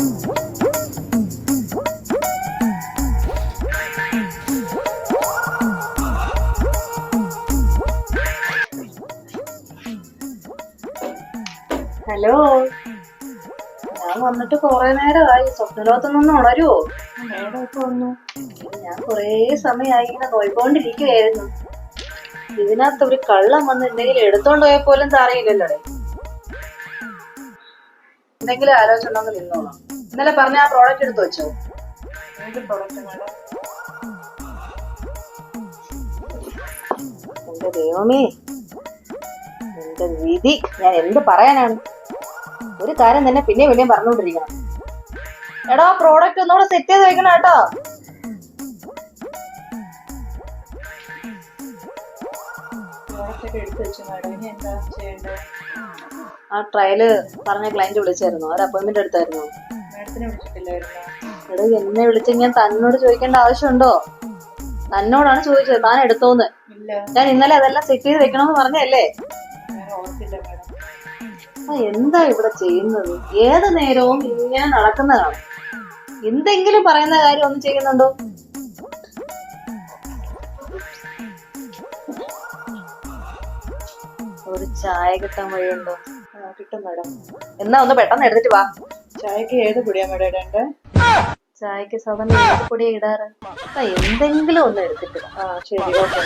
Hello, ഞാൻ വന്നിട്ട് കൊറേ നേരമായി. സ്വപ്നലോകത്തുനിന്ന് ഉണരുവോ? മേഡം ഇപ്പൊ വന്നു. ഞാൻ കൊറേ സമയമായി ഇങ്ങനെ നോയിക്കൊണ്ടിരിക്കുകയായിരുന്നു. ഇതിനകത്ത് ഒരു കള്ളം വന്ന് എന്തെങ്കിലും എടുത്തോണ്ട് പോയ പോലും അറിയില്ലല്ലോ. എന്തെങ്കിലും ആലോചന ഉണ്ടെങ്കിൽ നിന്നോളാം. ഇന്നലെ പറഞ്ഞ ആ പ്രോഡക്റ്റ് എടുത്ത് വെച്ചോ? ഏത് പ്രൊഡക്റ്റ് മേഡം? എന്റെ ദൈവമേ, എന്റെ വിധി. ഞാൻ എന്ത് പറയാനാണ്? ഒരു കാര്യം തന്നെ പിന്നെയും പിന്നെയും പറഞ്ഞുകൊണ്ടിരിക്കണം. എടാ, പ്രോഡക്റ്റ് ഒന്നുകൂടെ സെറ്റ് ചെയ്ത് വെക്കണം കേട്ടോ. പ്രോഡക്റ്റ് ഒക്കെ എടുത്ത് വെച്ചു മേഡം. ഇനി എന്താ ചെയ്യേണ്ടത്? ആ ട്രയല് പറഞ്ഞ ക്ലയന്റ് വിളിച്ചായിരുന്നു. ഒരു അപ്പോയിന്റ്മെന്റ് എടുത്തായിരുന്നു. മേഡത്തിനെ വിളിച്ചിട്ടില്ലായിരുന്നോ? എടാ, എന്നെ വിളിച്ച് ഞാൻ തന്നോട് ചോദിക്കേണ്ട ആവശ്യമുണ്ടോ? തന്നോടാണ് ചോദിച്ചത്, താൻ എടുത്തോന്ന്. ഇല്ല, ഞാൻ ഇന്നലെ അതെല്ലാം സെറ്റ് ചെയ്ത് വെക്കണമെന്ന് പറഞ്ഞല്ലേ? ഞാൻ ഓർത്തില്ല മേഡം. എന്താ ഇവിടെ ചെയ്യുന്നത്? ഏത് നേരവും ഇങ്ങനെ നടക്കുന്നതാണ്. എന്തെങ്കിലും പറയുന്ന കാര്യം ഒന്നും ചെയ്യുന്നുണ്ടോ? ഒരു ചായ കിട്ടാൻ വഴിയുണ്ടോ? കിട്ടും മേഡം. എന്നാ ഒന്ന് പെട്ടെന്ന് എടുത്തിട്ട് വാ. ചായക്ക് ഏത് പൊടിയാ മേഡം ഇടേണ്ടേ? ചായക്ക് സാധാരണ ഏത് പൊടിയാ ഇടാറ്? എന്തെങ്കിലും ഒന്ന് എടുത്തിട്ട് വാ. ശരി, ഓക്കെ.